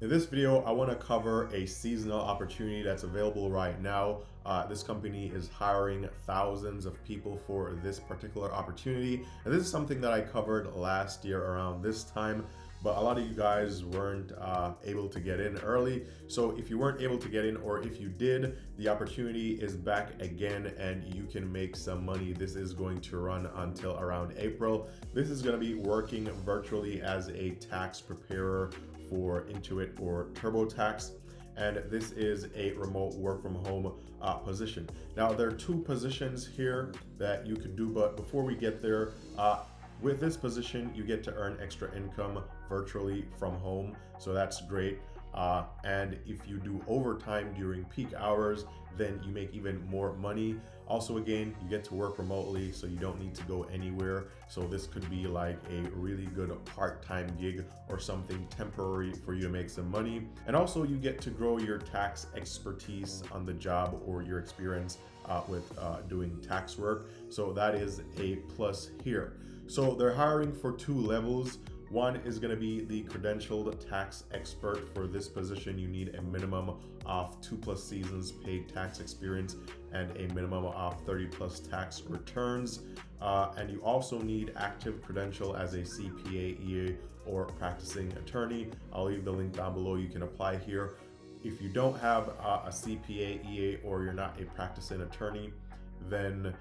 In this video, I want to cover a seasonal opportunity that's available right now. This company is hiring thousands of people for this particular opportunity. And this is something that I covered last year around this time, but a lot of you guys weren't able to get in early. So if you weren't able to get in, or if you did, the opportunity is back again and you can make some money. This is going to run until around April. This is going to be working virtually as a tax preparer for Intuit or TurboTax, and this is a remote work from home position. Now there are two positions here that you could do, but before we get there, with this position you get to earn extra income virtually from home, so that's great. And if you do overtime during peak hours, then you make even more money. Also, again, you get to work remotely, so you don't need to go anywhere. So this could be like a really good part-time gig or something temporary for you to make some money. And also you get to grow your tax expertise on the job or your experience with doing tax work. So that is a plus here. So they're hiring for two levels. One is going to be the credentialed tax expert. For this position, you need a minimum of 2+ seasons paid tax experience and a minimum of 30+ tax returns. And you also need active credential as a CPA, EA, or practicing attorney. I'll leave the link down below. You can apply here. If you don't have a CPA, EA, or you're not a practicing attorney, then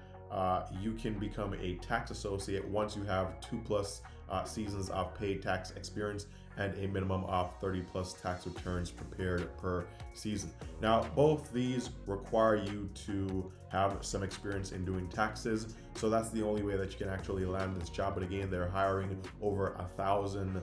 you can become a tax associate once you have 2+ seasons of paid tax experience and a minimum of 30+ tax returns prepared per season. Now, both these require you to have some experience in doing taxes, so that's the only way that you can actually land this job. But again, they're hiring over 1,000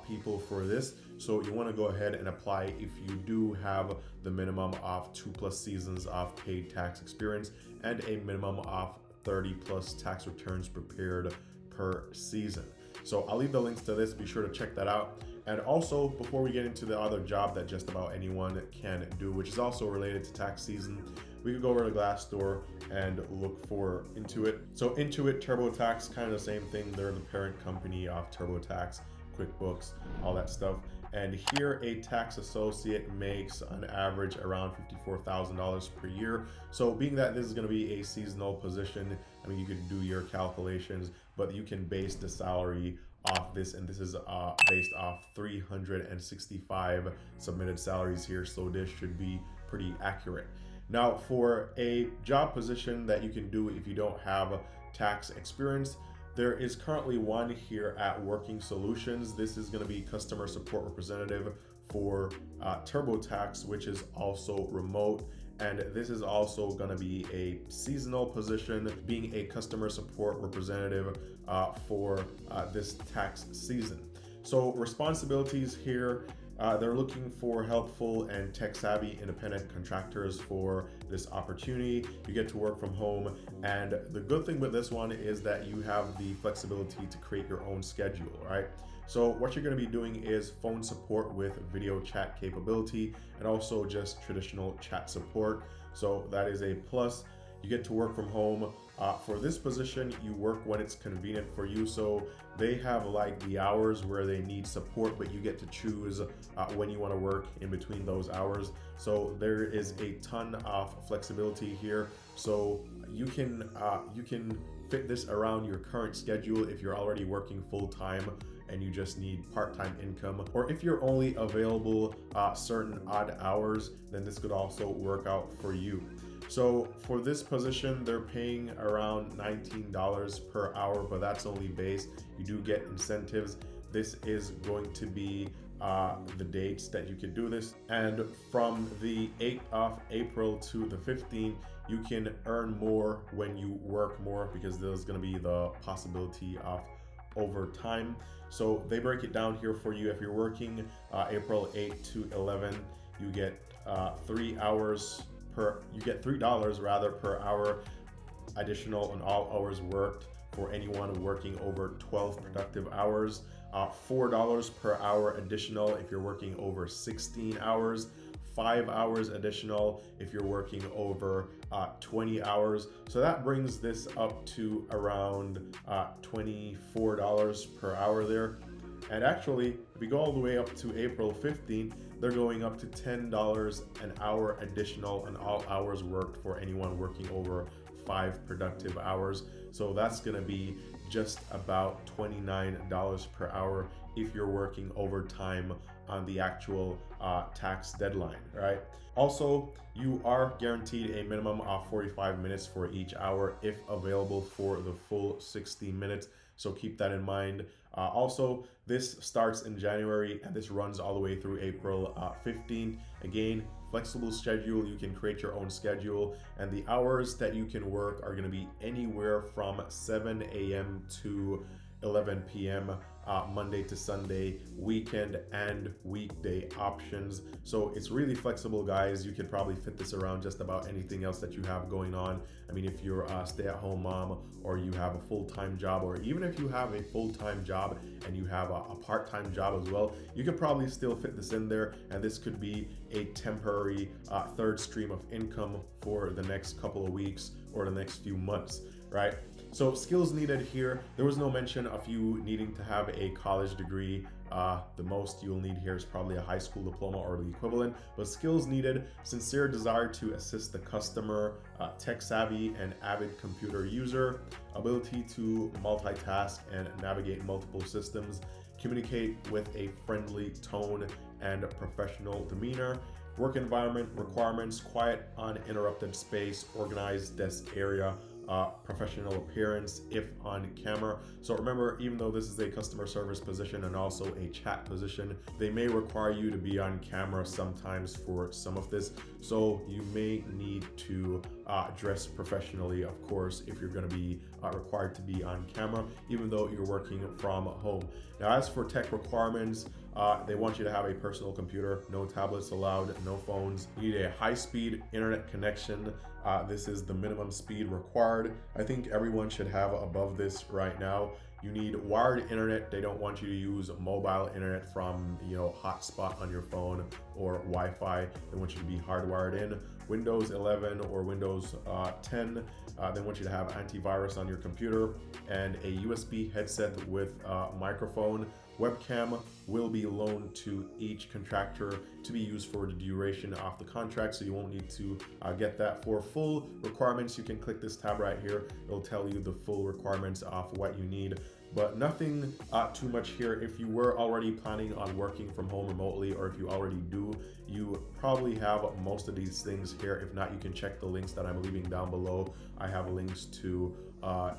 people for this, so you want to go ahead and apply if you do have the minimum of 2+ seasons of paid tax experience and a minimum of 30+ tax returns prepared per season. So I'll leave the links to this, be sure to check that out. And also, before we get into the other job that just about anyone can do, which is also related to tax season, we could go over to Glassdoor and look for Intuit. So Intuit, TurboTax, kind of the same thing. They're the parent company of TurboTax, QuickBooks, all that stuff. And here a tax associate makes on average around $54,000 per year. So being that this is going to be a seasonal position, I mean, you could do your calculations, but you can base the salary off this, and this is based off 365 submitted salaries here, so this should be pretty accurate. Now, for a job position that you can do if you don't have tax experience, there is currently one here at Working Solutions. This is going to be customer support representative for TurboTax, which is also remote. And this is also going to be a seasonal position, being a customer support representative for this tax season. So responsibilities here, they're looking for helpful and tech-savvy independent contractors for this opportunity. You get to work from home, and the good thing with this one is that you have the flexibility to create your own schedule, right? So what you're going to be doing is phone support with video chat capability and also just traditional chat support. So that is a plus. You get to work from home. For this position, you work when it's convenient for you. So they have like the hours where they need support, but you get to choose when you want to work in between those hours. So there is a ton of flexibility here. So you can fit this around your current schedule if you're already working full-time and you just need part-time income, or if you're only available certain odd hours, then this could also work out for you. So for this position, they're paying around $19 per hour, but that's only base. You do get incentives. This is going to be the dates that you can do this. And from the 8th of April to the 15th, you can earn more when you work more, because there's going to be the possibility of overtime. So they break it down here for you. If you're working April 8 to 11, you get $3 rather per hour additional on all hours worked for anyone working over 12 productive hours. $4 per hour additional if you're working over 16 hours. 5 hours additional if you're working over 20 hours. So that brings this up to around $24 per hour there. And actually, if we go all the way up to April 15th, they're going up to $10 an hour additional on all hours worked for anyone working over 5 productive hours. So that's going to be just about $29 per hour if you're working overtime on the actual tax deadline, right? Also, you are guaranteed a minimum of 45 minutes for each hour if available for the full 60 minutes. So keep that in mind. Also, this starts in January and this runs all the way through April 15th. Again, flexible schedule. You can create your own schedule, and the hours that you can work are going to be anywhere from 7 a.m. to 11 p.m. Monday to Sunday, weekend and weekday options. So it's really flexible, guys. You can probably fit this around just about anything else that you have going on. I mean, if you're a stay-at-home mom, or you have a full-time job, or even if you have a full-time job and you have a part-time job as well, you could probably still fit this in there, and this could be a temporary third stream of income for the next couple of weeks or the next few months, right? So skills needed here, there was no mention of you needing to have a college degree. The most you'll need here is probably a high school diploma or the equivalent, but skills needed: sincere desire to assist the customer, tech savvy and avid computer user, ability to multitask and navigate multiple systems, communicate with a friendly tone and professional demeanor. Work environment requirements: quiet, uninterrupted space, organized desk area, professional appearance if on camera. So remember, even though this is a customer service position and also a chat position, they may require you to be on camera sometimes for some of this. So you may need to dress professionally, of course, if you're going to be required to be on camera, even though you're working from home. Now, as for tech requirements, they want you to have a personal computer, no tablets allowed, no phones. You need a high-speed internet connection. This is the minimum speed required. I think everyone should have above this right now. You need wired internet. They don't want you to use mobile internet from, hotspot on your phone or Wi-Fi. They want you to be hardwired in. Windows 11 or Windows 10. They want you to have antivirus on your computer and a USB headset with a microphone. Webcam will be loaned to each contractor to be used for the duration of the contract, so you won't need to get that. For full requirements, you can click this tab right here. It'll tell you the full requirements of what you need, but nothing too much here. If you were already planning on working from home remotely, or if you already do, you probably have most of these things here. If not, you can check the links that I'm leaving down below. I have links to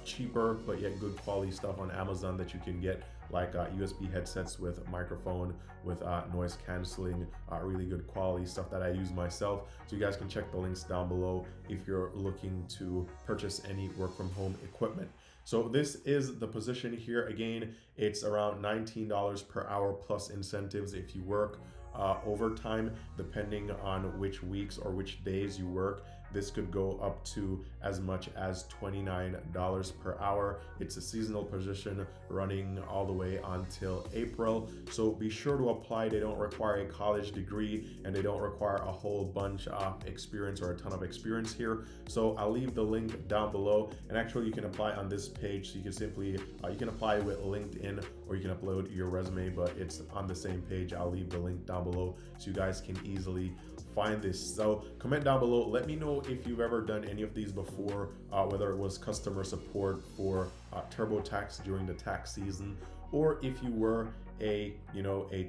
cheaper but yet good quality stuff on Amazon that you can get, like USB headsets with microphone, with noise canceling, really good quality stuff that I use myself. So you guys can check the links down below if you're looking to purchase any work from home equipment. So this is the position here. Again, it's around $19 per hour plus incentives if you work overtime, depending on which weeks or which days you work. This could go up to as much as $29 per hour. It's a seasonal position running all the way until April. So be sure to apply. They don't require a college degree and they don't require a whole bunch of experience or a ton of experience here. So I'll leave the link down below, and actually you can apply on this page. So you can simply, you can apply with LinkedIn or you can upload your resume, but it's on the same page. I'll leave the link down below so you guys can easily find this. So comment down below, let me know if you've ever done any of these before, whether it was customer support for TurboTax during the tax season, or if you were a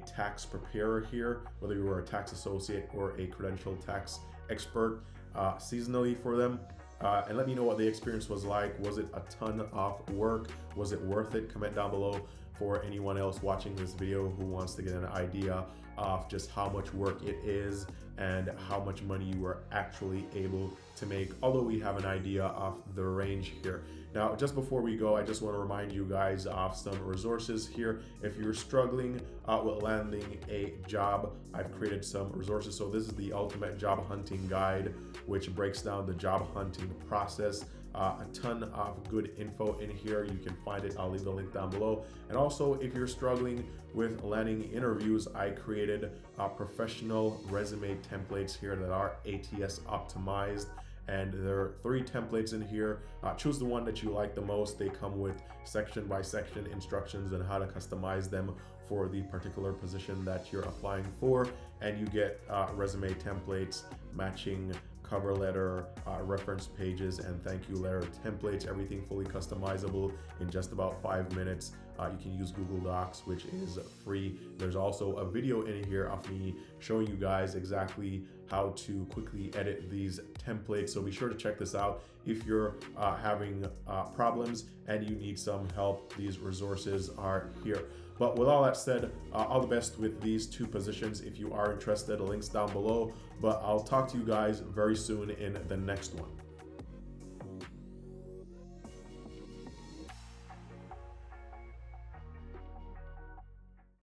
tax preparer here, whether you were a tax associate or a credentialed tax expert seasonally for them. And let me know what the experience was like. Was it a ton of work? Was it worth it? Comment down below for anyone else watching this video who wants to get an idea of just how much work it is and how much money you are actually able to make, although we have an idea of the range here. Now, just before we go, I just want to remind you guys of some resources here. If you're struggling with landing a job, I've created some resources. So this is the ultimate job hunting guide, which breaks down the job hunting process. A ton of good info in here. You can find it. I'll leave the link down below. And also, if you're struggling with landing interviews, I created professional resume templates here that are ATS optimized and there are 3 templates in here. Choose the one that you like the most. They come with section by section instructions on how to customize them for the particular position that you're applying for, and you get resume templates, matching cover letter, reference pages, and thank you letter templates, everything fully customizable in just about 5 minutes. You can use Google Docs, which is free. There's also a video in here of me showing you guys exactly how to quickly edit these templates. So be sure to check this out. If you're having problems and you need some help, these resources are here. But with all that said, all the best with these 2 positions. If you are interested, links down below. But I'll talk to you guys very soon in the next one.